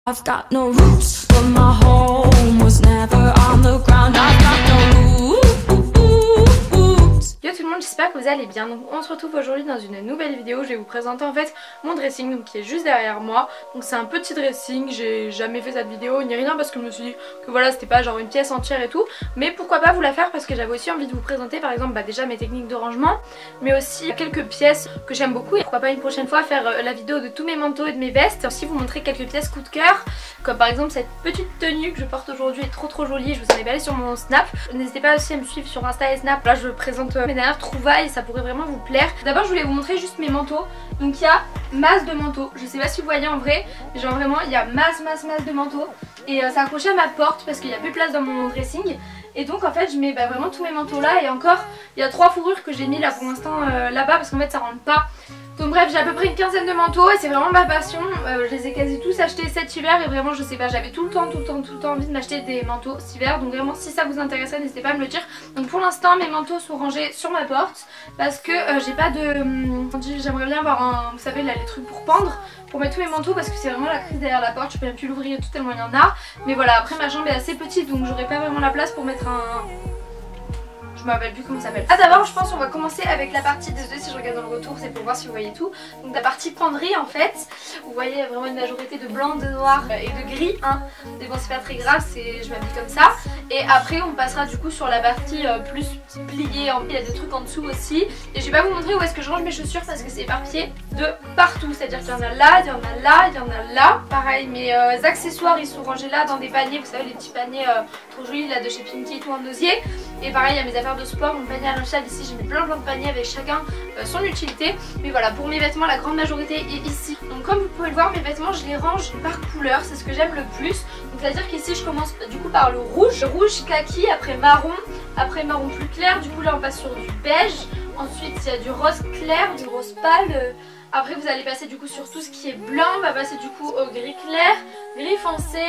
I've got no roots, but my home was never on the ground. I've got no roots. Yo tout le monde, j'espère que vous allez bien. Donc on se retrouve aujourd'hui dans une nouvelle vidéo. Je vais vous présenter en fait mon dressing donc, qui est juste derrière moi. Donc c'est un petit dressing, j'ai jamais fait cette vidéo ni rien parce que je me suis dit que voilà c'était pas genre une pièce entière et tout. Mais pourquoi pas vous la faire parce que j'avais aussi envie de vous présenter par exemple déjà mes techniques de rangement, mais aussi quelques pièces que j'aime beaucoup. Et pourquoi pas une prochaine fois faire la vidéo de tous mes manteaux et de mes vestes. Aussi vous montrer quelques pièces coup de cœur, comme par exemple cette petite tenue que je porte aujourd'hui est trop jolie. Je vous en ai parlé sur mon Snap. N'hésitez pas aussi à me suivre sur Insta et Snap. Là je présente mes dernières trouvailles, ça pourrait vraiment vous plaire. D'abord je voulais vous montrer juste mes manteaux. Donc il y a masse de manteaux, je sais pas si vous voyez en vrai, mais genre vraiment il y a masse de manteaux. Et c'est accroché à ma porte parce qu'il n'y a plus de place dans mon dressing. Et donc en fait je mets vraiment tous mes manteaux là. Et encore il y a 3 fourrures que j'ai mis là pour l'instant là-bas parce qu'en fait ça rentre pas. Donc bref, j'ai à peu près une quinzaine de manteaux et c'est vraiment ma passion. Je les ai quasi tous achetés cet hiver et vraiment je sais pas, j'avais tout le temps envie de m'acheter des manteaux cet hiver. Donc vraiment si ça vous intéresserait n'hésitez pas à me le dire. Donc pour l'instant mes manteaux sont rangés sur ma porte parce que j'ai pas de... J'aimerais bien avoir un... Vous savez là les trucs pour pendre, pour mettre tous mes manteaux parce que c'est vraiment la crise derrière la porte. Je peux même plus l'ouvrir et tout tellement il y en a. Mais voilà, après ma chambre est assez petite donc j'aurais pas vraiment la place pour mettre un... Je me rappelle plus comment ça s'appelle. Ah d'abord je pense on va commencer avec la partie, désolée si je regarde dans le retour c'est pour voir si vous voyez tout. Donc la partie penderie en fait, vous voyez vraiment une majorité de blanc, de noir et de gris hein. Mais bon c'est pas très grave, je m'habille comme ça. Et après on passera du coup sur la partie plus pliée, il y a des trucs en dessous aussi. Et je vais pas vous montrer où est-ce que je range mes chaussures parce que c'est éparpillé de partout. C'est-à-dire qu'il y en a là, il y en a là, il y en a là. Pareil mes accessoires ils sont rangés là dans des paniers, vous savez les petits paniers trop jolis là de chez Pinky et tout en osier. Et pareil il y a mes affaires de sport, mon panier à lingeade ici, j'ai mis plein de paniers avec chacun son utilité. Mais voilà, pour mes vêtements la grande majorité est ici. Donc comme vous pouvez le voir mes vêtements je les range par couleur, c'est ce que j'aime le plus. Donc c'est à dire qu'ici je commence du coup par le rouge kaki, après marron plus clair, du coup là on passe sur du beige. Ensuite il y a du rose clair, du rose pâle. Après vous allez passer du coup sur tout ce qui est blanc, on va passer du coup au gris clair, gris foncé,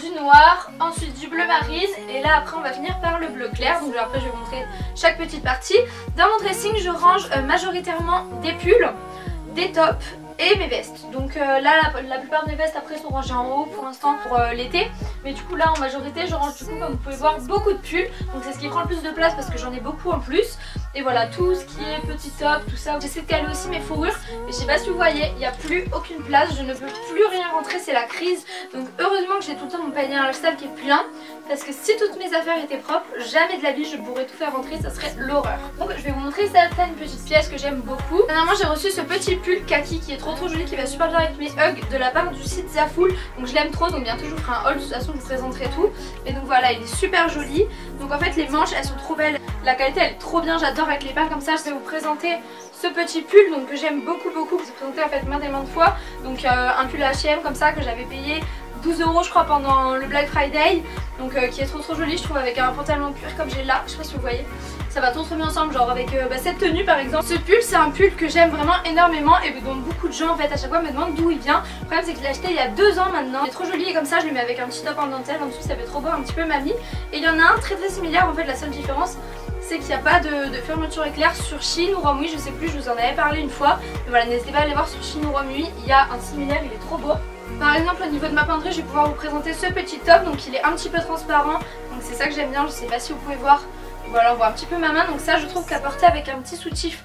du noir, ensuite du bleu marise et là après on va finir par le bleu clair. Donc après je vais vous montrer chaque petite partie. Dans mon dressing je range majoritairement des pulls, des tops et mes vestes. Donc là la plupart de mes vestes après sont rangées en haut pour l'instant pour l'été. Mais du coup là en majorité je range du coup comme vous pouvez voir beaucoup de pulls. Donc c'est ce qui prend le plus de place parce que j'en ai beaucoup en plus. Et voilà tout ce qui est petit top, tout ça. J'essaie de caler aussi mes fourrures. Mais je sais pas si vous voyez, il n'y a plus aucune place. Je ne peux plus rien rentrer, c'est la crise. Donc heureusement que j'ai tout le temps mon panier à linge sale qui est plein. Parce que si toutes mes affaires étaient propres, jamais de la vie je pourrais tout faire rentrer, ça serait l'horreur. Donc je vais vous montrer certaines petites pièces que j'aime beaucoup. Dernièrement j'ai reçu ce petit pull kaki qui est trop joli, qui va super bien avec mes hugs de la part du site Zaful. Donc je l'aime trop, donc bientôt je vous ferai un haul, de toute façon je vous présenterai tout. Et donc voilà, il est super joli. Donc en fait les manches elles sont trop belles, la qualité elle est trop bien, j'adore avec les pins comme ça. Je vais vous présenter ce petit pull donc que j'aime beaucoup. Je vous ai présenté en fait maintes et maintes fois. Donc un pull H&M comme ça que j'avais payé 12 € je crois pendant le Black Friday. Donc qui est trop joli je trouve, avec un pantalon cuir comme j'ai là, je sais pas si vous voyez. Ça va trop bien ensemble, genre avec cette tenue par exemple. Ce pull c'est un pull que j'aime vraiment énormément et dont beaucoup de gens en fait à chaque fois me demandent d'où il vient. Le problème c'est que je l'ai acheté il y a 2 ans maintenant. Il est trop joli et comme ça je le mets avec un petit top en dentelle en dessous, ça fait trop beau, un petit peu mamie. Et il y en a un très similaire en fait, la seule différence c'est qu'il n'y a pas de fermeture éclair sur Shein ou Romwe, je sais plus, je vous en avais parlé une fois. Mais voilà, n'hésitez pas à aller voir sur Shein ou Romwe, il y a un similaire, il est trop beau. Par exemple au niveau de ma penderie je vais pouvoir vous présenter ce petit top, donc il est un petit peu transparent, donc c'est ça que j'aime bien, je sais pas si vous pouvez voir. Voilà, on voit un petit peu ma main, donc ça je trouve qu'à porter avec un petit soutif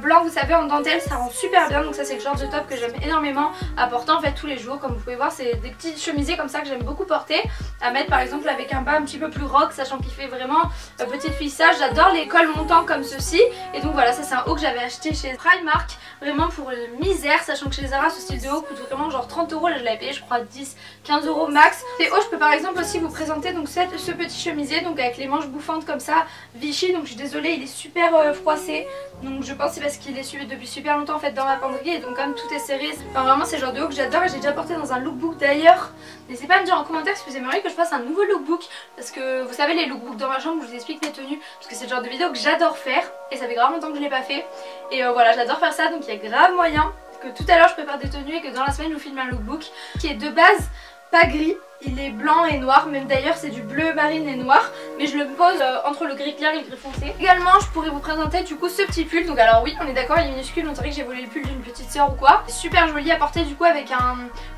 blanc vous savez en dentelle ça rend super bien. Donc ça c'est le genre de top que j'aime énormément à porter en fait tous les jours. Comme vous pouvez voir c'est des petits chemisiers comme ça que j'aime beaucoup porter, à mettre par exemple avec un bas un petit peu plus rock, sachant qu'il fait vraiment petite fille sage. J'adore les cols montants comme ceci. Et donc voilà, ça c'est un haut que j'avais acheté chez Primark, vraiment pour une misère, sachant que chez Zara ce style de haut coûte vraiment genre 30 €. Là je l'avais payé je crois 10-15 € max. Et haut je peux par exemple aussi vous présenter donc ce petit chemisier donc avec les manches bouffantes comme ça, Vichy. Donc je suis désolée il est super froissé, donc je pense c'est parce qu'il est suivi depuis super longtemps en fait dans ma penderie. Et donc comme tout est serré, enfin, vraiment c'est le genre de haut que j'adore et j'ai déjà porté dans un lookbook d'ailleurs. N'hésitez pas à me dire en commentaire si vous aimeriez que je fasse un nouveau lookbook, parce que vous savez les lookbooks dans ma chambre où je vous explique mes tenues, parce que c'est le genre de vidéo que j'adore faire et ça fait grave longtemps que je l'ai pas fait. Et voilà, j'adore faire ça, donc il y a grave moyen que tout à l'heure je prépare des tenues et que dans la semaine je vous filme un lookbook qui est de base pas gris il est blanc et noir, même d'ailleurs c'est du bleu marine et noir, mais je le pose entre le gris clair et le gris foncé. Également je pourrais vous présenter du coup ce petit pull, donc alors oui on est d'accord il est minuscule, on dirait que j'ai volé le pull d'une petite soeur ou quoi. Super joli à porter du coup avec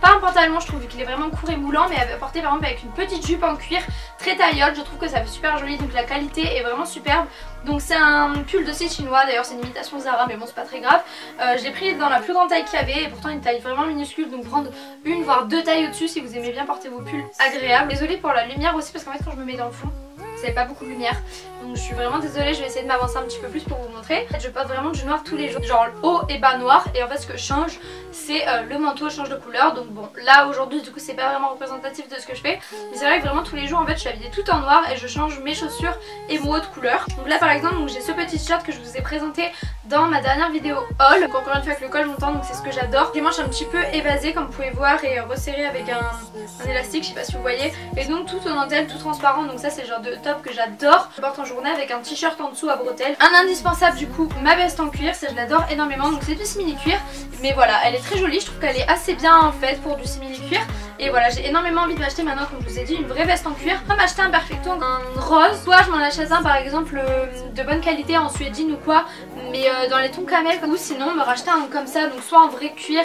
pas un pantalon je trouve qu'il est vraiment court et moulant, mais à porter par exemple avec une petite jupe en cuir très taillotte, je trouve que ça fait super joli, donc la qualité est vraiment superbe. Donc c'est un pull de site chinois, d'ailleurs c'est une imitation Zara mais bon c'est pas très grave. Je l'ai pris dans la plus grande taille qu'il y avait et pourtant une taille vraiment minuscule, donc prendre une voire deux tailles au-dessus si vous aimez bien porter vos pulls agréables. Désolée pour la lumière aussi parce qu'en fait quand je me mets dans le fond vous avez pas beaucoup de lumière, donc je suis vraiment désolée, je vais essayer de m'avancer un petit peu plus pour vous montrer. En fait, je porte vraiment du noir tous les jours, genre haut et bas noir, et en fait ce que je change c'est le manteau change de couleur. Donc bon là aujourd'hui du coup c'est pas vraiment représentatif de ce que je fais, mais c'est vrai que vraiment tous les jours en fait je suis habillée tout en noir et je change mes chaussures et mon haut de couleur. Donc là par exemple j'ai ce petit shirt que je vous ai présenté dans ma dernière vidéo haul, donc encore une fois avec le col montant, donc c'est ce que j'adore. Les manches un petit peu évasées comme vous pouvez voir et resserrées avec un élastique, je sais pas si vous voyez, et donc tout en dentelle, tout transparent, donc ça c'est le genre de top que j'adore. Je porte en journée avec un t-shirt en dessous à bretelles. Un indispensable du coup, ma veste en cuir, ça je l'adore énormément, donc c'est du simili cuir, mais voilà elle est très jolie, je trouve qu'elle est assez bien faite pour du simili cuir. Et voilà, j'ai énormément envie de m'acheter maintenant, comme je vous ai dit, une vraie veste en cuir. Je vais m'acheter un perfecto, un rose. Soit je m'en achète un par exemple de bonne qualité en suédine ou quoi, mais dans les tons camel, ou sinon me racheter un comme ça, donc soit en vrai cuir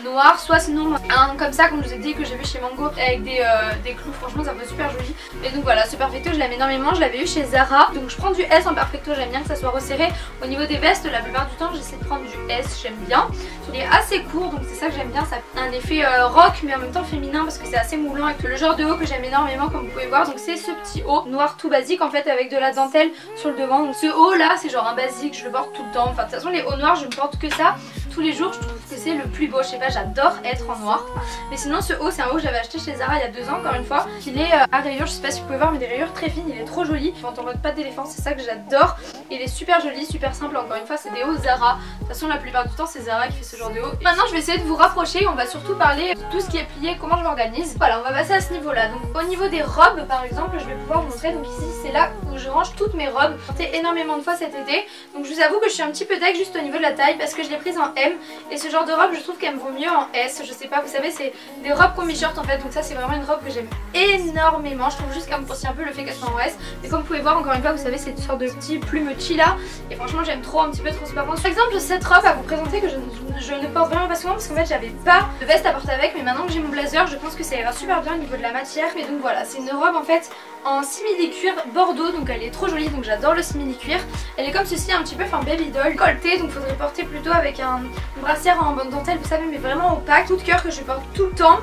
noir, soit sinon un comme ça, comme je vous ai dit, que j'ai vu chez Mango avec des clous. Franchement ça fait super joli. Et donc voilà, ce perfecto je l'aime énormément, je l'avais eu chez Zara. Donc je prends du S en perfecto, j'aime bien que ça soit resserré. Au niveau des vestes, la plupart du temps j'essaie de prendre du S, j'aime bien. Il est assez court, donc c'est ça que j'aime bien, ça a un effet rock mais en même temps féminin parce que c'est assez moulant, avec le genre de haut que j'aime énormément comme vous pouvez voir. Donc c'est ce petit haut noir tout basique en fait avec de la dentelle sur le devant. Donc ce haut là c'est genre un basique, je le porte tout le temps. Enfin de toute façon les hauts noirs je ne porte que ça tous les jours, je trouve que c'est le plus beau, je sais pas, j'adore être en noir. Mais sinon ce haut c'est un haut que j'avais acheté chez Zara il y a 2 ans encore une fois, qu'il est à rayures, je sais pas si vous pouvez voir mais des rayures très fines, il est trop joli, en mode patte d'éléphant, c'est ça que j'adore. Il est super joli, super simple, encore une fois c'est des hauts Zara, de toute façon la plupart du temps c'est Zara qui fait ce genre de haut. Maintenant je vais essayer de vous rapprocher, on va surtout parler de tout ce qui est plié, comment je m'organise. Voilà, on va passer à ce niveau là. Donc au niveau des robes par exemple je vais pouvoir vous montrer, donc ici c'est là où je range toutes mes robes. J'ai porté énormément de fois cet été, donc je vous avoue que je suis un petit peu deg juste au niveau de la taille parce que je l'ai prise en M et ce genre de robe je trouve qu'elle me vaut mieux en S, je sais pas, vous savez c'est des robes combi-short en fait, donc ça c'est vraiment une robe que j'aime énormément. Je trouve juste qu'elle me poursuit un peu le fait qu'elle soit en S, mais comme vous pouvez voir encore une fois vous savez c'est une sorte de petit plume là et franchement j'aime trop, un petit peu transparent. Par exemple cette robe à vous présenter que je ne porte vraiment pas souvent parce qu'en fait j'avais pas de veste à porter avec, mais maintenant que j'ai mon blazer je pense que ça ira super bien au niveau de la matière. Mais donc voilà, c'est une robe en fait en simili cuir bordeaux, donc elle est trop jolie, donc j'adore le simili cuir. Elle est comme ceci, un petit peu enfin baby doll, colletée, donc faudrait porter plutôt avec une brassière en bande dentelle vous savez, mais vraiment opaque. Coup de cœur que je porte tout le temps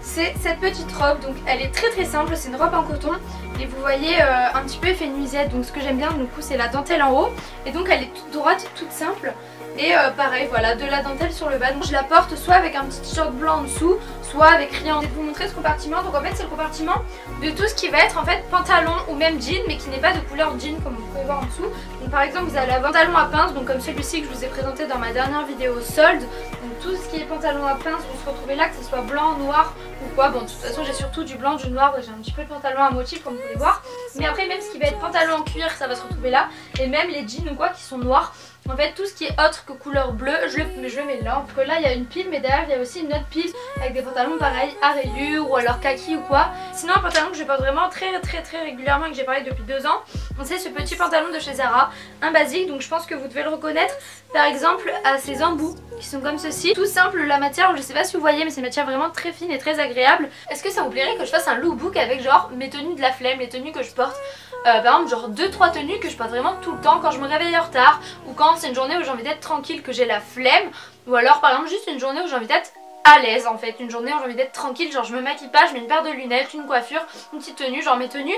c'est cette petite robe, donc elle est très simple, c'est une robe en coton et vous voyez un petit peu effet nuisette, donc ce que j'aime bien du coup c'est la dentelle en haut et donc elle est toute droite, toute simple. Et pareil voilà, de la dentelle sur le bas, donc je la porte soit avec un petit t-shirt blanc en dessous, soit avec rien. Je vais vous montrer ce compartiment, donc en fait c'est le compartiment de tout ce qui va être en fait pantalon ou même jean, mais qui n'est pas de couleur jean comme vous pouvez voir en dessous. Donc par exemple vous allez avoir pantalon à pince, donc comme celui-ci que je vous ai présenté dans ma dernière vidéo solde. Donc tout ce qui est pantalon à pince, vous se retrouvez là, que ce soit blanc, noir ou quoi. Bon de toute façon j'ai surtout du blanc, du noir, j'ai un petit peu de pantalon à motif comme vous pouvez voir. Mais après même ce qui va être pantalon en cuir, ça va se retrouver là. Et même les jeans ou quoi qui sont noirs. En fait tout ce qui est autre que couleur bleue je le mets là. Donc là il y a une pile, mais derrière il y a aussi une autre pile avec des pantalons pareils à rayures ou alors kaki ou quoi. Sinon un pantalon que je porte vraiment très régulièrement et que j'ai parlé depuis 2 ans, c'est ce petit pantalon de chez Zara, un basique, donc je pense que vous devez le reconnaître par exemple à ces embouts qui sont comme ceci. Tout simple la matière, je sais pas si vous voyez mais c'est une matière vraiment très fine et très agréable. Est-ce que ça vous plairait que je fasse un lookbook avec genre mes tenues de la flemme, les tenues que je porte par exemple genre 2-3 tenues que je porte vraiment tout le temps quand je me réveille en retard, ou quand c'est une journée où j'ai envie d'être tranquille, que j'ai la flemme, ou alors par exemple juste une journée où j'ai envie d'être à l'aise en fait, une journée où j'ai envie d'être tranquille, genre je me maquille pas, je mets une paire de lunettes, une coiffure, une petite tenue, genre mes tenues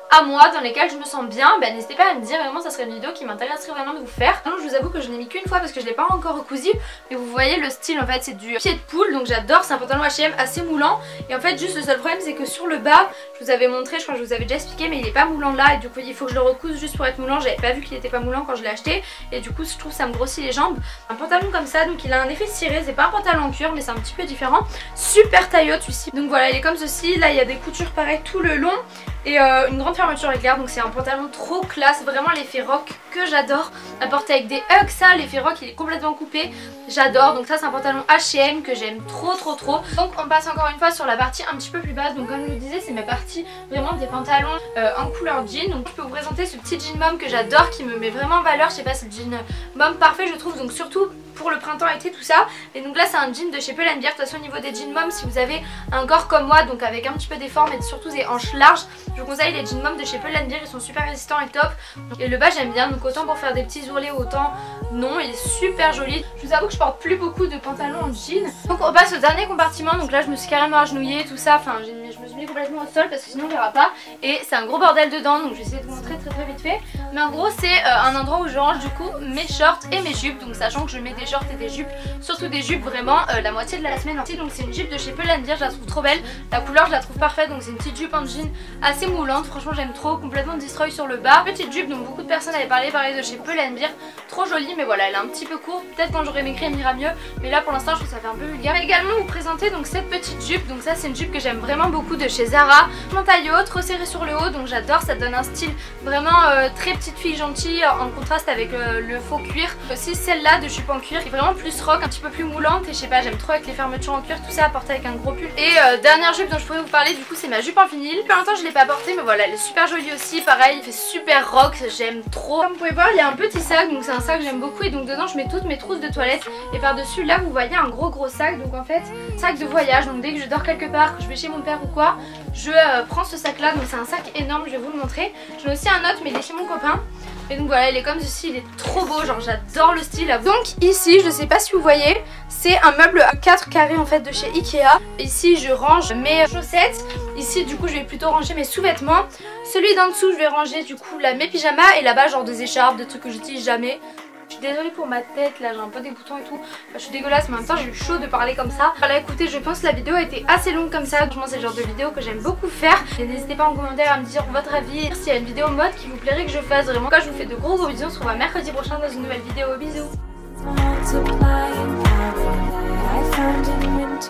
à moi dans lesquelles je me sens bien. Bah n'hésitez pas à me dire, vraiment ça serait une vidéo qui m'intéresserait vraiment de vous faire. Non, je vous avoue que je n'ai mis qu'une fois parce que je l'ai pas encore recousu, mais vous voyez le style en fait c'est du pied de poule, donc j'adore, c'est un pantalon H&M assez moulant. Et en fait juste le seul problème c'est que sur le bas, je vous avais montré, je crois que je vous avais déjà expliqué, mais il est pas moulant là et du coup il faut que je le recouse juste pour être moulant. J'avais pas vu qu'il était pas moulant quand je l'ai acheté et du coup je trouve que ça me grossit les jambes. Un pantalon comme ça, donc il a un effet ciré, c'est pas un pantalon en cuir mais c'est un petit peu différent. Super taillotte celui-ci, donc voilà il est comme ceci, là il y a des coutures pareilles tout le long. et une grande fermeture éclair. Donc c'est un pantalon trop classe, vraiment l'effet rock que j'adore, à porter avec des hugs. Ça, l'effet rock il est complètement coupé, j'adore. Donc ça c'est un pantalon H&M que j'aime trop. Donc on passe encore une fois sur la partie un petit peu plus basse. Donc comme je vous disais, c'est ma partie vraiment des pantalons en couleur jean. Donc je peux vous présenter ce petit jean mom que j'adore, qui me met vraiment en valeur. Je sais pas, c'est le jean mom parfait je trouve, donc surtout pour le printemps été tout ça. Et donc là c'est un jean de chez Pull&Bear. De toute façon au niveau des jeans mom, si vous avez un corps comme moi, donc avec un petit peu des formes et surtout des hanches larges, je vous conseille les jeans mom de chez Pull&Bear. Ils sont super résistants et top. Et le bas j'aime bien, donc autant pour faire des petits ourlets, autant non, il est super joli. Je vous avoue que je porte plus beaucoup de pantalons en jean. Donc on passe au dernier compartiment. Donc là je me suis carrément agenouillée tout ça, enfin je me suis mis complètement au sol parce que sinon on verra pas. Et c'est un gros bordel dedans, donc je vais essayer de vous montrer très vite fait. Mais en gros c'est un endroit où je range du coup mes shorts et mes jupes. Donc sachant que je mets des shorts et des jupes, surtout des jupes vraiment la moitié de la semaine entière. Donc c'est une jupe de chez Pull&Bear, je la trouve trop belle. La couleur je la trouve parfaite, donc c'est une petite jupe en jean assez moulante. Franchement j'aime trop, complètement destroy sur le bas. Petite jupe dont beaucoup de personnes avaient parlé, pareil de chez Pull&Bear. Trop jolie, mais voilà elle est un petit peu courte. Peut-être quand j'aurai maigri elle m'ira mieux, mais là pour l'instant je trouve que ça fait un peu vulgaire. Je vais également vous présenter donc cette petite jupe. Donc ça c'est une jupe que j'aime vraiment beaucoup de chez Zara. Mon taille haute, trop serré sur le haut, donc j'adore. Ça donne un style vraiment très petite fille gentille en contraste avec le faux cuir. Aussi celle-là de jupe en cuir qui est vraiment plus rock, un petit peu plus moulante. Et je sais pas, j'aime trop avec les fermetures en cuir, tout ça à porter avec un gros pull. Et dernière jupe dont je pourrais vous parler du coup, c'est ma jupe en vinyle. Depuis longtemps je l'ai pas portée, mais voilà elle est super jolie aussi. Pareil, il fait super rock, j'aime trop. Comme vous pouvez voir il y a un petit sac, donc c'est un sac que j'aime beaucoup. Et donc dedans je mets toutes mes trousses de toilette. Et par dessus là vous voyez un gros sac. Donc en fait sac de voyage, donc dès que je dors quelque part, que je vais chez mon père ou quoi, je prends ce sac là. Donc c'est un sac énorme, je vais vous le montrer. J'en ai aussi un autre mais il est chez mon copain. Et donc voilà, il est comme ceci, il est trop beau, genre j'adore le style. Donc ici, je sais pas si vous voyez, c'est un meuble à 4 carrés en fait de chez Ikea. Ici je range mes chaussettes, ici du coup je vais plutôt ranger mes sous-vêtements. Celui d'en dessous je vais ranger du coup là mes pyjamas, et là-bas genre des écharpes, des trucs que j'utilise jamais. Je suis désolée pour ma tête, là j'ai un peu des boutons et tout, enfin, je suis dégueulasse, mais en même temps j'ai eu chaud de parler comme ça. Voilà, écoutez, je pense que la vidéo a été assez longue comme ça. Franchement c'est le genre de vidéo que j'aime beaucoup faire. Et n'hésitez pas en commentaire à me dire votre avis, s'il y a une vidéo mode qui vous plairait que je fasse. Vraiment, je vous fais de gros bisous, on se revoit mercredi prochain dans une nouvelle vidéo. Bisous.